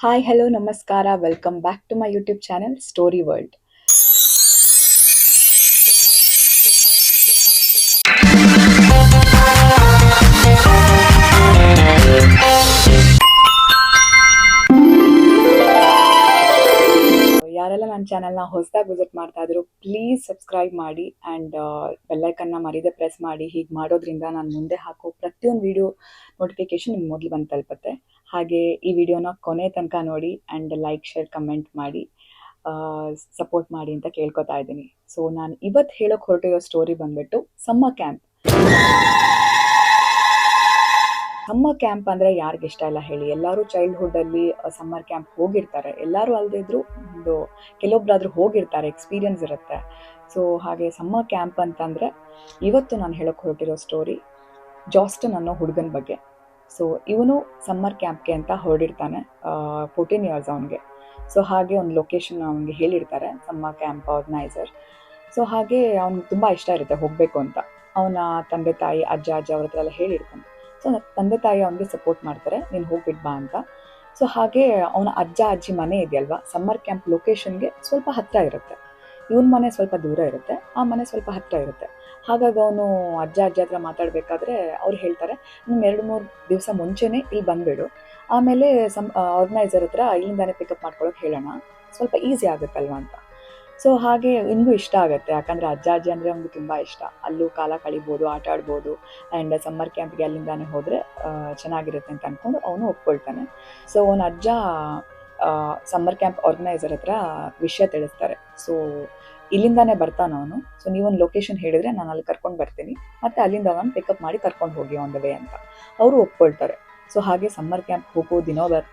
Hi hello ನಮಸ್ಕಾರ welcome back to my YouTube channel story world. ಯಾರೆಲ್ಲ ನನ್ನ ಚಾನೆಲ್ನ ಹೊಸದಾಗಿ ವಿಸಿಟ್ ಮಾಡ್ತಾ ಇದ್ರು ಪ್ಲೀಸ್ ಸಬ್ಸ್ಕ್ರೈಬ್ ಮಾಡಿ ಆ್ಯಂಡ್ ಬೆಲ್ಲೈಕನ್ನ ಮರೀದೆ ಪ್ರೆಸ್ ಮಾಡಿ. ಹೀಗೆ ಮಾಡೋದ್ರಿಂದ ನಾನು ಮುಂದೆ ಹಾಕೋ ಪ್ರತಿಯೊಂದು ವಿಡಿಯೋ ನೋಟಿಫಿಕೇಶನ್ ನಿಮ್ಗೆ ಮೊದಲು ಬಂದು ತಲುಪುತ್ತೆ. ಹಾಗೆ ಈ ವಿಡಿಯೋನ ಕೊನೆ ತನಕ ನೋಡಿ ಆ್ಯಂಡ್ ಲೈಕ್ ಶೇರ್ ಕಮೆಂಟ್ ಮಾಡಿ ಸಪೋರ್ಟ್ ಮಾಡಿ ಅಂತ ಕೇಳ್ಕೊತಾ ಇದ್ದೀನಿ. ಸೊ ನಾನು ಇವತ್ತು ಹೇಳೋಕೆ ಹೊರಟಿರೋ ಸ್ಟೋರಿ ಬಂದ್ಬಿಟ್ಟು ಸಮ್ಮರ್ ಕ್ಯಾಂಪ್. ಸಮ್ಮರ್ ಕ್ಯಾಂಪ್ ಅಂದರೆ ಯಾರಿಗೆ ಇಷ್ಟ ಇಲ್ಲ ಹೇಳಿ? ಎಲ್ಲರೂ ಚೈಲ್ಡ್ಹುಡ್ಡಲ್ಲಿ ಸಮ್ಮರ್ ಕ್ಯಾಂಪ್ ಹೋಗಿರ್ತಾರೆ. ಎಲ್ಲರೂ ಅಲ್ಲದೇ ಇದ್ದರೂ ಒಂದು ಕೆಲವೊಬ್ಬರಾದರೂ ಹೋಗಿರ್ತಾರೆ, ಎಕ್ಸ್ಪೀರಿಯನ್ಸ್ ಇರುತ್ತೆ. ಸೊ ಹಾಗೆ ಸಮ್ಮರ್ ಕ್ಯಾಂಪ್ ಅಂತಂದರೆ ಇವತ್ತು ನಾನು ಹೇಳೋಕೆ ಹೊರಟಿರೋ ಸ್ಟೋರಿ ಜಾಸ್ಟನ್ ಅನ್ನೋ ಹುಡುಗನ ಬಗ್ಗೆ. ಸೊ ಇವನು ಸಮ್ಮರ್ ಕ್ಯಾಂಪ್ಗೆ ಅಂತ ಹೊರಡಿರ್ತಾನೆ. 14 ಇಯರ್ಸ್ ಅವನಿಗೆ. ಸೊ ಹಾಗೆ ಒಂದು ಲೊಕೇಶನ್ ಅವನಿಗೆ ಹೇಳಿರ್ತಾರೆ ಸಮ್ಮರ್ ಕ್ಯಾಂಪ್ ಆರ್ಗನೈಸರ್. ಸೊ ಹಾಗೆ ಅವ್ನಿಗೆ ತುಂಬ ಇಷ್ಟ ಇರುತ್ತೆ ಹೋಗಬೇಕು ಅಂತ. ಅವನ ತಂದೆ ತಾಯಿ ಅಜ್ಜ ಅವ್ರ ಹತ್ರ ಎಲ್ಲ ಹೇಳಿರ್ತಾನೆ. ಸೊ ತಂದೆ ತಾಯಿ ಅವನಿಗೆ ಸಪೋರ್ಟ್ ಮಾಡ್ತಾರೆ, ನೀನು ಹೋಗ್ಬಿಟ್ಟು ಬಾ ಅಂತ. ಸೊ ಹಾಗೆ ಅವನ ಅಜ್ಜ ಅಜ್ಜಿ ಮನೆ ಇದೆಯಲ್ವಾ, ಸಮ್ಮರ್ ಕ್ಯಾಂಪ್ ಲೊಕೇಶನ್ಗೆ ಸ್ವಲ್ಪ ಹತ್ತಿರ ಇರುತ್ತೆ. ಇವನ ಮನೆ ಸ್ವಲ್ಪ ದೂರ ಇರುತ್ತೆ, ಆ ಮನೆ ಸ್ವಲ್ಪ ಹತ್ತಿರ ಇರುತ್ತೆ. ಹಾಗಾಗಿ ಅವನು ಅಜ್ಜ ಹತ್ರ ಮಾತಾಡಬೇಕಾದ್ರೆ ಅವ್ರು ಹೇಳ್ತಾರೆ, ನೀನು 2-3 ದಿವಸ ಮುಂಚೆನೇ ಇಲ್ಲಿ ಬಂದುಬಿಡು. ಆಮೇಲೆ ಆರ್ಗನೈಸರ್ ಹತ್ರ ಇಲ್ಲಿಂದಾನೆ ಪಿಕಪ್ ಮಾಡ್ಕೊಳ್ಳೋಕೆ ಹೇಳೋಣ, ಸ್ವಲ್ಪ ಈಸಿ ಆಗುತ್ತಲ್ವ ಅಂತ. ಸೊ ಹಾಗೆ ನಿಮಗೂ ಇಷ್ಟ ಆಗುತ್ತೆ, ಯಾಕಂದರೆ ಅಜ್ಜ ಅಜ್ಜಿ ಅಂದರೆ ಅವ್ನಿಗೆ ತುಂಬ ಇಷ್ಟ. ಅಲ್ಲೂ ಕಾಲ ಕಳಿಬೋದು, ಆಟ ಆಡ್ಬೋದು. ಆ್ಯಂಡ್ ಸಮ್ಮರ್ ಕ್ಯಾಂಪ್ಗೆ ಅಲ್ಲಿಂದಾನೆ ಹೋದರೆ ಚೆನ್ನಾಗಿರುತ್ತೆ ಅಂತ ಅಂದ್ಕೊಂಡು ಅವನು ಒಪ್ಕೊಳ್ತಾನೆ. ಸೊ ಅವನ ಅಜ್ಜ ಸಮ್ಮರ್ ಕ್ಯಾಂಪ್ ಆರ್ಗನೈಸರ್ ಹತ್ರ ವಿಷಯ ತಿಳಿಸ್ತಾರೆ. ಸೊ ಇಲ್ಲಿಂದಾನೇ ಬರ್ತಾನೆ ಅವನು. ಸೊ ನೀವೊಂದು ಲೊಕೇಶನ್ ಹೇಳಿದರೆ ನಾನು ಅಲ್ಲಿ ಕರ್ಕೊಂಡು ಬರ್ತೀನಿ, ಮತ್ತು ಅಲ್ಲಿಂದ ಅವನು ಪಿಕಪ್ ಮಾಡಿ ಕರ್ಕೊಂಡು ಹೋಗಿ ಆನ್ ದ ವೇ ಅಂತ ಅವರು ಒಪ್ಕೊಳ್ತಾರೆ. ಸೊ ಹಾಗೆ ಸಮ್ಮರ್ ಕ್ಯಾಂಪ್ ಹೋಗೋ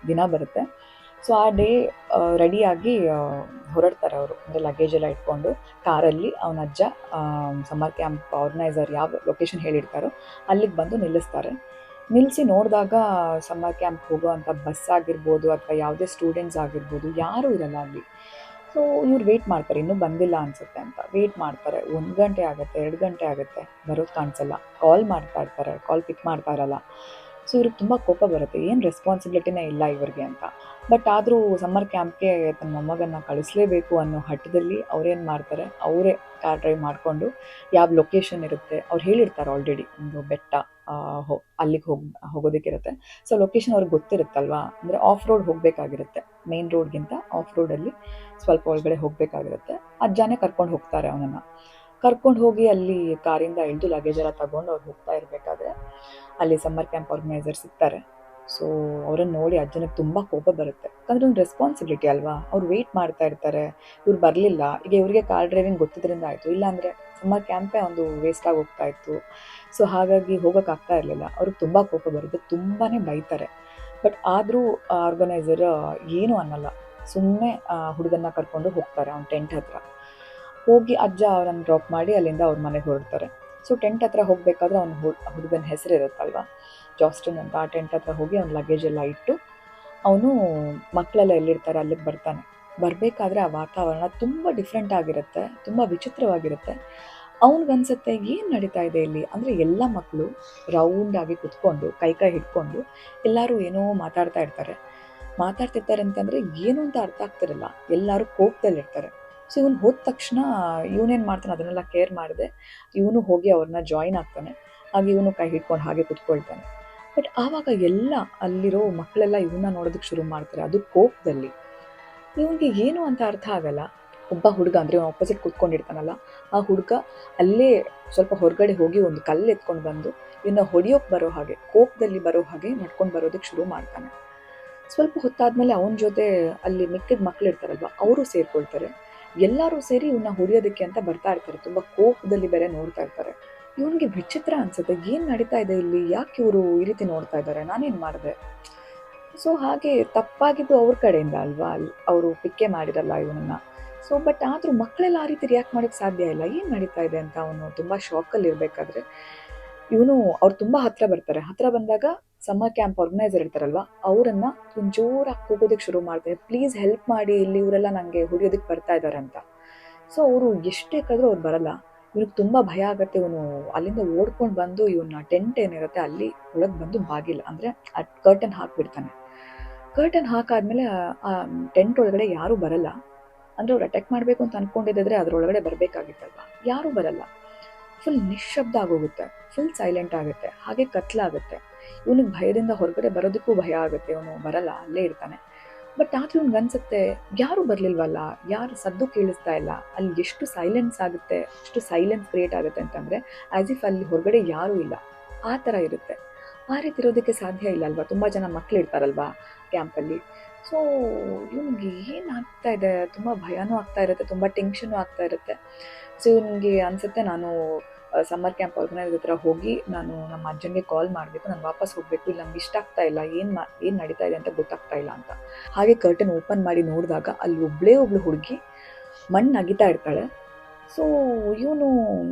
ದಿನ ಬರುತ್ತೆ. ಸೊ ಆ ಡೇ ರೆಡಿಯಾಗಿ ಹೊರಡ್ತಾರೆ ಅವರು, ಅಂದರೆ ಲಗೇಜ್ ಎಲ್ಲ ಇಟ್ಕೊಂಡು ಕಾರಲ್ಲಿ. ಅವನ ಅಜ್ಜ ಸಮ್ಮರ್ ಕ್ಯಾಂಪ್ ಆರ್ಗನೈಸರ್ ಯಾವ ಲೊಕೇಶನ್ ಹೇಳಿರ್ತಾರೋ ಅಲ್ಲಿಗೆ ಬಂದು ನಿಲ್ಲಿಸ್ತಾರೆ. ನಿಲ್ಲಿಸಿ ನೋಡಿದಾಗ ಸಮ್ಮರ್ ಕ್ಯಾಂಪ್ ಹೋಗೋವಂಥ ಬಸ್ ಆಗಿರ್ಬೋದು ಅಥವಾ ಯಾವುದೇ ಸ್ಟೂಡೆಂಟ್ಸ್ ಆಗಿರ್ಬೋದು ಯಾರೂ ಇರಲ್ಲ ಅಲ್ಲಿ. ಸೊ ಇವ್ರು ವೆಯ್ಟ್ ಮಾಡ್ತಾರೆ, ಇನ್ನೂ ಬಂದಿಲ್ಲ ಅನಿಸುತ್ತೆ ಅಂತ ವೆಯ್ಟ್ ಮಾಡ್ತಾರೆ. 1 ಗಂಟೆ ಆಗುತ್ತೆ, 2 ಗಂಟೆ ಆಗುತ್ತೆ, ಬರೋದು ಕಾಣಿಸಲ್ಲ. ಕಾಲ್ ಮಾಡ್ತಾ ಇರ್ತಾರೆ, ಕಾಲ್ ಪಿಕ್ ಮಾಡ್ತಾ ಇರಲ್ಲ. ಸೊ ಇವ್ರಿಗೆ ತುಂಬ ಕೋಪ ಬರುತ್ತೆ, ಏನು ರೆಸ್ಪಾನ್ಸಿಬಿಲಿಟಿನೇ ಇಲ್ಲ ಇವ್ರಿಗೆ ಅಂತ. ಬಟ್ ಆದರೂ ಸಮ್ಮರ್ ಕ್ಯಾಂಪ್ಗೆ ತನ್ನ ಮೊಮ್ಮಗನ್ನ ಕಳಿಸ್ಲೇಬೇಕು ಅನ್ನೋ ಹಠದಲ್ಲಿ ಅವ್ರೇನು ಮಾಡ್ತಾರೆ, ಅವರೇ ಕಾರ್ ಡ್ರೈವ್ ಮಾಡಿಕೊಂಡು ಯಾವ ಲೊಕೇಶನ್ ಇರುತ್ತೆ ಅವ್ರು ಹೇಳಿರ್ತಾರೆ ಆಲ್ರೆಡಿ, ಒಂದು ಬೆಟ್ಟ ಅಲ್ಲಿಗೆ ಹೋಗೋದಕ್ಕಿರುತ್ತೆ. ಸೊ ಲೊಕೇಶನ್ ಅವ್ರಿಗೆ ಗೊತ್ತಿರುತ್ತಲ್ವಾ, ಅಂದರೆ ಆಫ್ ರೋಡ್ ಹೋಗಬೇಕಾಗಿರುತ್ತೆ, ಮೇನ್ ರೋಡ್ಗಿಂತ ಆಫ್ ರೋಡಲ್ಲಿ ಸ್ವಲ್ಪ ಒಳಗಡೆ ಹೋಗಬೇಕಾಗಿರುತ್ತೆ. ಅಜ್ಜಾನೇ ಕರ್ಕೊಂಡು ಹೋಗ್ತಾರೆ ಅವನನ್ನು. ಕರ್ಕೊಂಡು ಹೋಗಿ ಅಲ್ಲಿ ಕಾರಿಂದ ಇಳಿದು ಲಗೇಜ್ ಎಲ್ಲ ತಗೊಂಡು ಅವ್ರು ಹೋಗ್ತಾ ಇರಬೇಕಾದ್ರೆ ಅಲ್ಲಿ ಸಮ್ಮರ್ ಕ್ಯಾಂಪ್ ಆರ್ಗನೈಸರ್ ಸಿಗ್ತಾರೆ. ಸೊ ಅವರನ್ನು ನೋಡಿ ಅಜ್ಜನಿಗೆ ತುಂಬ ಕೋಪ ಬರುತ್ತೆ, ಯಾಕಂದರೆ ಒಂದು ರೆಸ್ಪಾನ್ಸಿಬಿಲಿಟಿ ಅಲ್ವಾ. ಅವ್ರು ವೆಯ್ಟ್ ಮಾಡ್ತಾ ಇರ್ತಾರೆ, ಇವ್ರು ಬರಲಿಲ್ಲ. ಈಗ ಇವರಿಗೆ ಕಾರ್ ಡ್ರೈವಿಂಗ್ ಗೊತ್ತಿದ್ರಿಂದ ಆಯಿತು, ಇಲ್ಲಾಂದರೆ ಸಮ್ಮರ್ ಕ್ಯಾಂಪೇ ಒಂದು ವೇಸ್ಟಾಗಿ ಹೋಗ್ತಾ ಇತ್ತು. ಸೊ ಹಾಗಾಗಿ ಹೋಗೋಕ್ಕಾಗ್ತಾ ಇರಲಿಲ್ಲ. ಅವ್ರಿಗೆ ತುಂಬ ಕೋಪ ಬರುತ್ತೆ, ತುಂಬಾ ಬೈತಾರೆ. ಬಟ್ ಆದರೂ ಆರ್ಗನೈಸರ್ ಏನೂ ಅನ್ನಲ್ಲ, ಸುಮ್ಮನೆ ಹುಡುಗನ್ನ ಕರ್ಕೊಂಡು ಹೋಗ್ತಾರೆ ಅವ್ನ ಟೆಂಟ್ ಹತ್ರ. ಹೋಗಿ ಅಜ್ಜ ಅವರನ್ನು ಡ್ರಾಪ್ ಮಾಡಿ ಅಲ್ಲಿಂದ ಅವ್ರ ಮನೆಗೆ ಹೊರಡ್ತಾರೆ. ಸೊ ಟೆಂಟ್ ಹತ್ರ ಹೋಗಬೇಕಾದ್ರೆ ಅವ್ನ ಹುಡುಗನ ಹೆಸರು ಇರುತ್ತಲ್ವ, ಜಾಸ್ಟನ್ ಅಂತ. ಆ ಟೆಂಟ್ ಹತ್ರ ಹೋಗಿ ಅವ್ನ ಲಗೇಜ್ ಎಲ್ಲ ಇಟ್ಟು ಅವನು ಮಕ್ಕಳೆಲ್ಲ ಎಲ್ಲಿರ್ತಾರೆ ಅಲ್ಲಿಗೆ ಬರ್ತಾನೆ. ಬರಬೇಕಾದ್ರೆ ಆ ವಾತಾವರಣ ತುಂಬ ಡಿಫ್ರೆಂಟ್ ಆಗಿರುತ್ತೆ, ತುಂಬ ವಿಚಿತ್ರವಾಗಿರುತ್ತೆ. ಅವ್ನಿಗನ್ಸುತ್ತೆ ಏನು ನಡೀತಾ ಇದೆ ಇಲ್ಲಿ, ಅಂದರೆ ಎಲ್ಲ ಮಕ್ಕಳು ರೌಂಡಾಗಿ ಕುತ್ಕೊಂಡು ಕೈ ಹಿಡ್ಕೊಂಡು ಎಲ್ಲರೂ ಏನೋ ಮಾತಾಡ್ತಿರ್ತಾರೆ ಅಂತಂದರೆ ಏನು ಅಂತ ಅರ್ಥ ಆಗ್ತಿರಲ್ಲ. ಎಲ್ಲರೂ ಕೋಪದಲ್ಲಿರ್ತಾರೆ. ಸೊ ಇವನು ಹೋದ ತಕ್ಷಣ ಇವನೇನು ಮಾಡ್ತಾನೆ ಅದನ್ನೆಲ್ಲ ಕೇರ್ ಮಾಡಿದೆ, ಇವನು ಹೋಗಿ ಅವ್ರನ್ನ ಜಾಯಿನ್ ಆಗ್ತಾನೆ. ಹಾಗೆ ಇವನು ಕೈ ಹಿಡ್ಕೊಂಡು ಹಾಗೆ ಕುತ್ಕೊಳ್ತಾನೆ. ಬಟ್ ಆವಾಗ ಎಲ್ಲ ಅಲ್ಲಿರೋ ಮಕ್ಕಳೆಲ್ಲ ಇವನ್ನ ನೋಡೋದಕ್ಕೆ ಶುರು ಮಾಡ್ತಾರೆ, ಅದು ಕೋಪದಲ್ಲಿ. ಇವನಿಗೆ ಏನು ಅಂತ ಅರ್ಥ ಆಗಲ್ಲ. ಒಬ್ಬ ಹುಡುಗ, ಅಂದರೆ ಇವನು ಆಪೋಸಿಟ್ ಕುತ್ಕೊಂಡಿರ್ತಾನಲ್ಲ, ಆ ಹುಡುಗ ಅಲ್ಲೇ ಸ್ವಲ್ಪ ಹೊರಗಡೆ ಹೋಗಿ ಒಂದು ಕಲ್ಲು ಎತ್ಕೊಂಡು ಬಂದು ಇವನ್ನ ಹೊಡೆಯೋಕೆ ಬರೋ ಹಾಗೆ, ಕೋಪದಲ್ಲಿ ಬರೋ ಹಾಗೆ ನಡ್ಕೊಂಡು ಬರೋದಕ್ಕೆ ಶುರು ಮಾಡ್ತಾನೆ. ಸ್ವಲ್ಪ ಹೊತ್ತಾದಮೇಲೆ ಅವನ ಜೊತೆ ಅಲ್ಲಿ ಮಿಕ್ಕಿದ ಮಕ್ಕಳು ಇರ್ತಾರಲ್ವ, ಅವರು ಸೇರ್ಕೊಳ್ತಾರೆ. ಎಲ್ಲರೂ ಸೇರಿ ಇವನ್ನ ಹೊಡೆಯೋದಕ್ಕೆ ಅಂತ ಬರ್ತಾ ಇರ್ತಾರೆ, ತುಂಬ ಕೋಪದಲ್ಲಿ ಬೇರೆ ನೋಡ್ತಾ ಇರ್ತಾರೆ. ಇವನಿಗೆ ವಿಚಿತ್ರ ಅನ್ಸುತ್ತೆ, ಏನು ನಡೀತಾ ಇದೆ ಇಲ್ಲಿ, ಯಾಕೆ ಇವರು ಈ ರೀತಿ ನೋಡ್ತಾ ಇದ್ದಾರೆ, ನಾನೇನು ಮಾಡಿದೆ? ಸೊ ಹಾಗೆ ತಪ್ಪಾಗಿದ್ದು ಅವ್ರ ಕಡೆಯಿಂದ ಅಲ್ವಾ, ಅವರು ಪಿಕ್ಕೆ ಮಾಡಿರಲ್ಲ ಇವನನ್ನು. ಸೊ ಬಟ್ ಆದರೂ ಮಕ್ಕಳೆಲ್ಲ ಆ ರೀತಿ ರಿಯಾಕ್ಟ್ ಮಾಡೋಕ್ಕೆ ಸಾಧ್ಯ ಇಲ್ಲ, ಏನು ನಡೀತಾ ಇದೆ ಅಂತ ಅವನು ತುಂಬ ಶಾಕಲ್ಲಿ ಇರಬೇಕಾದ್ರೆ ಇವನು ಅವ್ರು ತುಂಬ ಹತ್ತಿರ ಬರ್ತಾರೆ. ಹತ್ತಿರ ಬಂದಾಗ ಸಮ್ಮರ್ ಕ್ಯಾಂಪ್ ಆರ್ಗನೈಸರ್ ಇರ್ತಾರಲ್ವ, ಅವರನ್ನು ಒಂದು ಜೋರಾಗಿ ಕೂಗೋದಕ್ಕೆ ಶುರು ಮಾಡ್ತಾರೆ, ಪ್ಲೀಸ್ ಹೆಲ್ಪ್ ಮಾಡಿ, ಇಲ್ಲಿ ಇವರೆಲ್ಲ ನನಗೆ ಹೊಡಿಯೋದಕ್ಕೆ ಬರ್ತಾ ಇದ್ದಾರೆ ಅಂತ. ಸೊ ಅವರು ಎಷ್ಟೇ ಕರೆದ್ರೂ ಅವ್ರು ಬರಲ್ಲ. ಇವನಿಗೆ ತುಂಬ ಭಯ ಆಗುತ್ತೆ. ಇವನು ಅಲ್ಲಿಂದ ಓಡ್ಕೊಂಡು ಬಂದು ಇವನ್ನ ಟೆಂಟ್ ಏನಿರುತ್ತೆ ಅಲ್ಲಿ ಒಳಗೆ ಬಂದು ಬಾಗಿಲ್ಲ, ಅಂದರೆ ಆ ಕರ್ಟನ್ ಹಾಕಿಬಿಡ್ತಾನೆ. ಕರ್ಟನ್ ಹಾಕಾದ್ಮೇಲೆ ಆ ಟೆಂಟ್ ಒಳಗಡೆ ಯಾರೂ ಬರಲ್ಲ. ಅಂದರೆ ಅವ್ರು ಅಟ್ಯಾಕ್ ಮಾಡಬೇಕು ಅಂತ ಅಂದ್ಕೊಂಡಿದ್ದರೆ ಅದರೊಳಗಡೆ ಬರಬೇಕಾಗಿತ್ತಲ್ವ, ಯಾರೂ ಬರಲ್ಲ. ಫುಲ್ ನಿಶ್ಶಬ್ದ ಆಗೋಗುತ್ತೆ, ಫುಲ್ ಸೈಲೆಂಟ್ ಆಗುತ್ತೆ, ಹಾಗೆ ಕತ್ಲಾಗುತ್ತೆ. ಇವನಿಗೆ ಭಯದಿಂದ ಹೊರಗಡೆ ಬರೋದಕ್ಕೂ ಭಯ ಆಗುತ್ತೆ, ಇವನು ಬರಲ್ಲ, ಅಲ್ಲೇ ಇರ್ತಾನೆ. ಬಟ್ ಆದ್ರೂ ಇವ್ನಿಗೆ ಅನ್ಸುತ್ತೆ ಯಾರೂ ಬರಲಿಲ್ವಲ್ಲ, ಯಾರು ಸದ್ದು ಕೇಳಿಸ್ತಾ ಇಲ್ಲ, ಅಲ್ಲಿ ಎಷ್ಟು ಸೈಲೆನ್ಸ್ ಆಗುತ್ತೆ, ಎಷ್ಟು ಸೈಲೆನ್ಸ್ ಕ್ರಿಯೇಟ್ ಆಗುತ್ತೆ ಅಂತಂದರೆ ಆ್ಯಸ್ ಇಫ್ ಅಲ್ಲಿ ಹೊರಗಡೆ ಯಾರೂ ಇಲ್ಲ, ಆ ಥರ ಇರುತ್ತೆ. ಆ ರೀತಿ ಇರೋದಕ್ಕೆ ಸಾಧ್ಯ ಇಲ್ಲ ಅಲ್ವಾ, ತುಂಬ ಜನ ಮಕ್ಳು ಇರ್ತಾರಲ್ವಾ ಕ್ಯಾಂಪಲ್ಲಿ. ಸೊ ಇವನಿಗೆ ಏನಾಗ್ತಾ ಇದೆ, ತುಂಬ ಭಯನೂ ಆಗ್ತಾ ಇರುತ್ತೆ, ತುಂಬ ಟೆನ್ಷನು ಆಗ್ತಾ ಇರುತ್ತೆ. ಸೊ ಇವನಿಗೆ ಅನಿಸುತ್ತೆ ನಾನು ಸಮ್ಮರ್ ಕ್ಯಾಂಪ್ ಆರ್ಗನೈಸರ್ ಹತ್ರ ಹೋಗಿ ನಾನು ನಮ್ಮ ಅಜ್ಜನಿಗೆ ಕಾಲ್ ಮಾಡಬೇಕು, ನಾನು ವಾಪಸ್ ಹೋಗಬೇಕು, ಇಲ್ಲಿ ನಮ್ಗೆ ಇಷ್ಟ ಆಗ್ತಾ ಇಲ್ಲ, ಏನು ನಡೀತಾ ಇದೆ ಅಂತ ಗೊತ್ತಾಗ್ತಾ ಇಲ್ಲ ಅಂತ. ಹಾಗೆ ಕರ್ಟನ್ ಓಪನ್ ಮಾಡಿ ನೋಡಿದಾಗ ಅಲ್ಲಿ ಒಬ್ಳು ಹುಡುಗಿ ಮಣ್ಣು ಅಗಿತಾ ಇರ್ತಾಳೆ. ಸೊ ಇವನು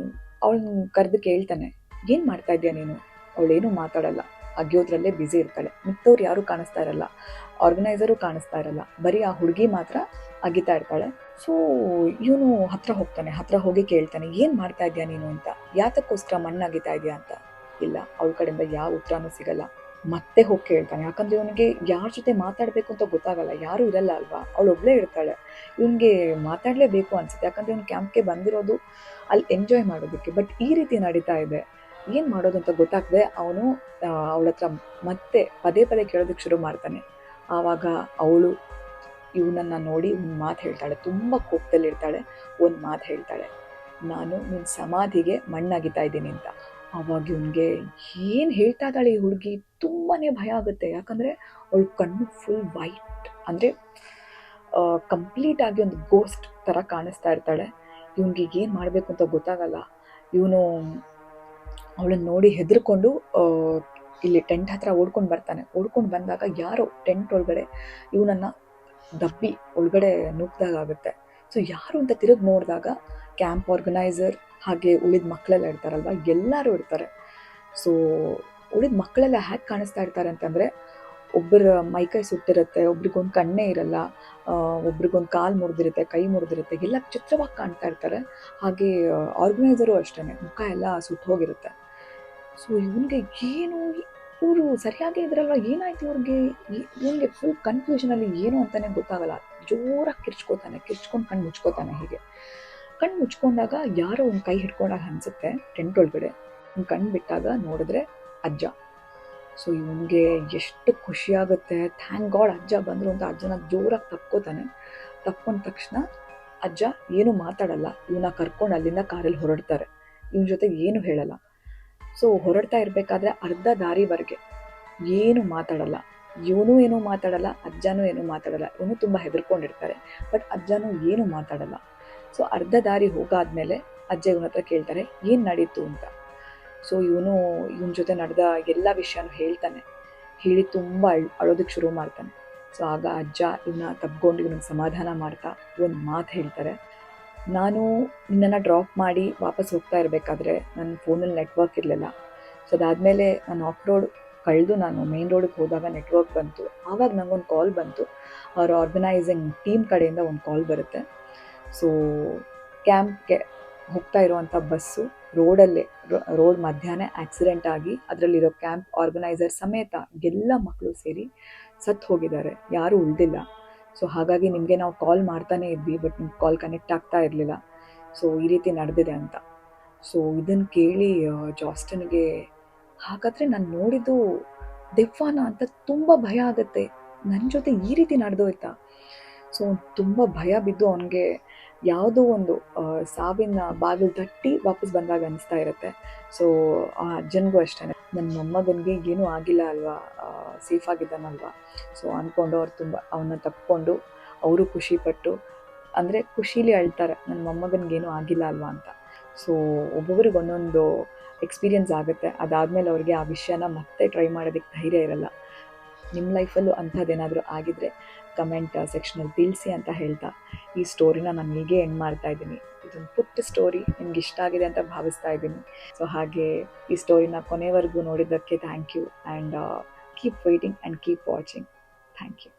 ಅವಳನ್ನ ಕರೆದು ಕೇಳ್ತಾನೆ, ಏನು ಮಾಡ್ತಾ ಇದೆಯಾ ನೀನು? ಅವಳೇನು ಮಾತಾಡಲ್ಲ, ಅಗಿಯೋದ್ರಲ್ಲೇ ಬ್ಯುಸಿ ಇರ್ತಾಳೆ. ಮಿಕ್ಕವ್ರು ಯಾರೂ ಕಾಣಿಸ್ತಾ ಇರಲ್ಲ, ಆರ್ಗನೈಸರು ಕಾಣಿಸ್ತಾ ಇರಲ್ಲ, ಬರೀ ಆ ಹುಡುಗಿ ಮಾತ್ರ ಅಗಿತಾ ಇರ್ತಾಳೆ. ಸೊ ಇವನು ಹತ್ರ ಹೋಗಿ ಕೇಳ್ತಾನೆ, ಏನು ಮಾಡ್ತಾ ಇದೆಯಾ ನೀನು ಅಂತ, ಯಾತಕ್ಕೋಸ್ಕರ ಮಣ್ಣು ಅಗಿತಾ ಇದೆಯಾ ಅಂತ. ಇಲ್ಲ, ಅವಳ ಕಡೆಯಿಂದ ಯಾವ ಉತ್ತರನೂ ಸಿಗಲ್ಲ. ಮತ್ತೆ ಹೋಗಿ ಕೇಳ್ತಾನೆ, ಯಾಕಂದರೆ ಇವನಿಗೆ ಯಾರ ಜೊತೆ ಮಾತಾಡಬೇಕು ಅಂತ ಗೊತ್ತಾಗಲ್ಲ, ಯಾರೂ ಇರಲ್ಲ ಅಲ್ವಾ, ಅವಳೊಬ್ಬಳೇ ಇರ್ತಾಳೆ. ಇವನಿಗೆ ಮಾತಾಡಲೇಬೇಕು ಅನಿಸುತ್ತೆ, ಯಾಕಂದರೆ ಇವನು ಕ್ಯಾಂಪ್ಗೆ ಬಂದಿರೋದು ಅಲ್ಲಿ ಎಂಜಾಯ್ ಮಾಡೋದಕ್ಕೆ. ಬಟ್ ಈ ರೀತಿ ನಡೀತಾ ಇದೆ, ಏನು ಮಾಡೋದು ಅಂತ ಗೊತ್ತಾಗದೆ ಅವನು ಅವಳ ಹತ್ರ ಮತ್ತೆ ಪದೇ ಕೇಳೋದಕ್ಕೆ ಶುರು ಮಾಡ್ತಾನೆ. ಆವಾಗ ಅವಳು ಇವನನ್ನು ನೋಡಿ ಒಂದು ಮಾತು ಹೇಳ್ತಾಳೆ, ತುಂಬ ಕೋಪದಲ್ಲಿರ್ತಾಳೆ. ಒಂದು ಮಾತು ಹೇಳ್ತಾಳೆ, ನಾನು ನಿನ್ನ ಸಮಾಧಿಗೆ ಮಣ್ಣಾಗಿತಾ ಇದ್ದೀನಿ ಅಂತ. ಆವಾಗ ಇವನಿಗೆ ಏನು ಹೇಳ್ತಾ ಇದ್ದಾಳೆ ಈ ಹುಡುಗಿ, ತುಂಬಾ ಭಯ ಆಗುತ್ತೆ. ಯಾಕಂದರೆ ಅವಳ ಕಣ್ಣು ಫುಲ್ ವೈಟ್, ಅಂದರೆ ಕಂಪ್ಲೀಟಾಗಿ ಒಂದು ಗೋಸ್ಟ್ ಥರ ಕಾಣಿಸ್ತಾ ಇರ್ತಾಳೆ. ಇವನಿಗೆ ಏನು ಮಾಡಬೇಕು ಅಂತ ಗೊತ್ತಾಗಲ್ಲ. ಇವನು ಅವಳನ್ನು ನೋಡಿ ಹೆದರ್ಕೊಂಡು ಇಲ್ಲಿ ಟೆಂಟ್ ಹತ್ರ ಓಡ್ಕೊಂಡು ಬಂದಾಗ ಯಾರೋ ಟೆಂಟ್ ಒಳಗಡೆ ಇವನನ್ನು ದಬ್ಬಿ ಒಳಗಡೆ ನುಗ್ದಾಗುತ್ತೆ. ಸೊ ಯಾರು ಅಂತ ತಿರುಗಿ ನೋಡಿದಾಗ ಕ್ಯಾಂಪ್ ಆರ್ಗನೈಸರ್ ಹಾಗೆ ಉಳಿದ ಮಕ್ಕಳೆಲ್ಲ ಇರ್ತಾರಲ್ವ, ಎಲ್ಲರೂ ಇರ್ತಾರೆ. ಸೊ ಉಳಿದ ಮಕ್ಕಳೆಲ್ಲ ಹ್ಯಾಕ್ ಕಾಣಿಸ್ತಾ ಇರ್ತಾರೆ ಅಂತಂದರೆ, ಒಬ್ಬರ ಮೈಕೈ ಸುಟ್ಟಿರುತ್ತೆ, ಒಬ್ರಿಗೊಂದು ಕಣ್ಣೇ ಇರಲ್ಲ, ಒಬ್ರಿಗೊಂದು ಕಾಲು ಮುರಿದಿರುತ್ತೆ, ಕೈ ಮುರಿದಿರುತ್ತೆ, ಎಲ್ಲ ಚಿತ್ರವಾಗಿ ಕಾಣ್ತಾ ಇರ್ತಾರೆ. ಹಾಗೆ ಆರ್ಗನೈಸರು ಅಷ್ಟೇ, ಮುಖ ಎಲ್ಲ ಸುಟ್ಟು ಹೋಗಿರುತ್ತೆ. ಸೊ ಇವನಿಗೆ ಏನು, ಇವರು ಸರಿಯಾಗಿ ಇದ್ರಲ್ವ, ಏನಾಯ್ತು ಇವನಿಗೆ ಫುಲ್ ಕನ್ಫ್ಯೂಷನಲ್ಲಿ ಏನು ಅಂತಲೇ ಗೊತ್ತಾಗಲ್ಲ. ಜೋರಾಗಿ ಕಿರ್ಚ್ಕೊಂಡು ಕಣ್ಣು ಮುಚ್ಕೋತಾನೆ. ಹೀಗೆ ಕಣ್ಣು ಮುಚ್ಕೊಂಡಾಗ ಯಾರೋ ಒಂದು ಕೈ ಹಿಡ್ಕೊಂಡಾಗ ಅನಿಸುತ್ತೆ ಟೆಂಟ್ ಒಳಗಡೆ. ಕಣ್ಣು ಬಿಟ್ಟಾಗ ನೋಡಿದ್ರೆ ಅಜ್ಜ. ಸೊ ಇವನಿಗೆ ಎಷ್ಟು ಖುಷಿಯಾಗುತ್ತೆ, ಥ್ಯಾಂಕ್ ಗಾಡ್ ಅಜ್ಜ ಬಂದರು ಅಂತ ಅಜ್ಜನ ಜೋರಾಗಿ ತಪ್ಕೊಂಡ ತಕ್ಷಣ ಅಜ್ಜ ಏನು ಮಾತಾಡಲ್ಲ, ಇವನ್ನ ಕರ್ಕೊಂಡು ಅಲ್ಲಿಂದ ಕಾರಲ್ಲಿ ಹೊರಡ್ತಾರೆ. ಇವನ ಜೊತೆಗೆ ಏನು ಹೇಳಲ್ಲ. ಸೊ ಹೊರಡ್ತಾ ಇರಬೇಕಾದ್ರೆ ಅರ್ಧ ದಾರಿವರೆಗೆ ಏನು ಮಾತಾಡಲ್ಲ, ಇವನು ಏನೂ ಮಾತಾಡಲ್ಲ, ಅಜ್ಜನೂ ಏನೂ ಮಾತಾಡಲ್ಲ. ಇವನು ತುಂಬ ಹೆದರ್ಕೊಂಡಿರ್ತಾರೆ, ಬಟ್ ಅಜ್ಜನೂ ಏನೂ ಮಾತಾಡಲ್ಲ. ಸೊ ಅರ್ಧ ದಾರಿ ಹೋಗಾದ್ಮೇಲೆ ಅಜ್ಜ ಇವನ ಹತ್ರ ಕೇಳ್ತಾರೆ, ಏನು ನಡೀತು ಅಂತ. ಸೊ ಇವನ ಜೊತೆ ನಡೆದ ಎಲ್ಲ ವಿಷಯನೂ ಹೇಳಿ ತುಂಬ ಅಳೋದಕ್ಕೆ ಶುರು ಮಾಡ್ತಾನೆ. ಸೊ ಆಗ ಅಜ್ಜ ಇವನ್ನ ತಬ್ಕೊಂಡು ಇವನಿಗೆ ಸಮಾಧಾನ ಮಾಡ್ತಾ ಒಂದು ಮಾತು ಹೇಳ್ತಾರೆ, ನಾನು ನಿನ್ನನ್ನು ಡ್ರಾಪ್ ಮಾಡಿ ವಾಪಸ್ ಹೋಗ್ತಾ ಇರಬೇಕಾದ್ರೆ ನನ್ನ ಫೋನಲ್ಲಿ ನೆಟ್ವರ್ಕ್ ಇರಲಿಲ್ಲ. ಸೊ ಅದಾದಮೇಲೆ ನಾನು ಆಫ್ ರೋಡ್ ಕಳೆದು ನಾನು ಮೇನ್ ರೋಡಿಗೆ ಹೋದಾಗ ನೆಟ್ವರ್ಕ್ ಬಂತು. ಆವಾಗ ನನಗೊಂದು ಕಾಲ್ ಬಂತು, ಅವ್ರ ಆರ್ಗನೈಸಿಂಗ್ ಟೀಮ್ ಕಡೆಯಿಂದ ಒಂದು ಕಾಲ್ ಬರುತ್ತೆ. ಸೊ ಕ್ಯಾಂಪ್ಗೆ ಹೋಗ್ತಾ ಇರುವಂಥ ಬಸ್ಸು ರೋಡ್ ಮಧ್ಯಾಹ್ನ ಆಕ್ಸಿಡೆಂಟ್ ಆಗಿ ಅದರಲ್ಲಿರೋ ಕ್ಯಾಂಪ್ ಆರ್ಗನೈಸರ್ ಸಮೇತ ಎಲ್ಲ ಮಕ್ಕಳು ಸೇರಿ ಸತ್ತು ಹೋಗಿದ್ದಾರೆ, ಯಾರೂ ಉಳಿದಿಲ್ಲ. ಸೊ ಹಾಗಾಗಿ ನಿಮಗೆ ನಾವು ಕಾಲ್ ಮಾಡ್ತಾನೆ ಇದ್ವಿ, ಬಟ್ ನಿಮ್ಗೆ ಕಾಲ್ ಕನೆಕ್ಟ್ ಆಗ್ತಾ ಇರಲಿಲ್ಲ. ಸೊ ಈ ರೀತಿ ನಡೆದಿದೆ ಅಂತ. ಸೊ ಇದನ್ನು ಕೇಳಿ ಜಾಸ್ಟನ್ಗೆ, ಹಾಗಾದರೆ ನಾನು ನೋಡಿದ್ದು ದೆವ್ವಾನ ಅಂತ ತುಂಬ ಭಯ ಆಗುತ್ತೆ, ನನ್ನ ಜೊತೆ ಈ ರೀತಿ ನಡೆದೋಯ್ತಾ. ಸೊ ತುಂಬ ಭಯ ಬಿದ್ದು ಅವನಿಗೆ ಯಾವುದೋ ಒಂದು ಸಾವಿನ ಬಾಗಿಲು ತಟ್ಟಿ ವಾಪಸ್ ಬಂದಾಗ ಅನಿಸ್ತಾ ಇರುತ್ತೆ. ಸೊ ಆ ಅಜ್ಜನಿಗೂ ಅಷ್ಟೇ, ನನ್ನ ಮೊಮ್ಮಗನಿಗೆ ಏನೂ ಆಗಿಲ್ಲ ಅಲ್ವಾ, ಸೇಫ್ ಆಗಿದ್ದಾನಲ್ವಾ. ಸೊ ಅಂದ್ಕೊಂಡು ಅವ್ರು ತುಂಬ ಅವನ್ನ ತಪ್ಪಿಕೊಂಡು ಅವರು ಖುಷಿಪಟ್ಟು, ಅಂದರೆ ಖುಷೀಲಿ ಅಳ್ತಾರೆ, ನನ್ನ ಮೊಮ್ಮಗನಿಗೇನೂ ಆಗಿಲ್ಲ ಅಲ್ವಾ ಅಂತ. ಸೊ ಒಬ್ಬೊಬ್ರಿಗೆ ಒಂದೊಂದು ಎಕ್ಸ್ಪೀರಿಯನ್ಸ್ ಆಗುತ್ತೆ. ಅದಾದಮೇಲೆ ಅವ್ರಿಗೆ ಆ ವಿಷಯನ ಮತ್ತೆ ಟ್ರೈ ಮಾಡೋದಕ್ಕೆ ಧೈರ್ಯ ಇರಲ್ಲ. ನಿಮ್ಮ ಲೈಫಲ್ಲೂ ಅಂಥದ್ದೇನಾದರೂ ಆಗಿದ್ದರೆ ಕಮೆಂಟ್ ಸೆಕ್ಷನಲ್ಲಿ ತಿಳಿಸಿ ಅಂತ ಹೇಳ್ತಾ ಈ ಸ್ಟೋರಿನ ನಾನು ಹೀಗೆ ಎಂಡ್ ಮಾಡ್ತಾ ಇದ್ದೀನಿ. ಇದೊಂದು ಪುಟ್ಟ ಸ್ಟೋರಿ, ನಿಮ್ಗೆ ಇಷ್ಟ ಆಗಿದೆ ಅಂತ ಭಾವಿಸ್ತಾ ಇದ್ದೀನಿ. ಸೊ ಹಾಗೆ ಈ ಸ್ಟೋರಿನ ಕೊನೆವರೆಗೂ ನೋಡಿದ್ದಕ್ಕೆ thank you, and keep waiting and keep watching. Thank you.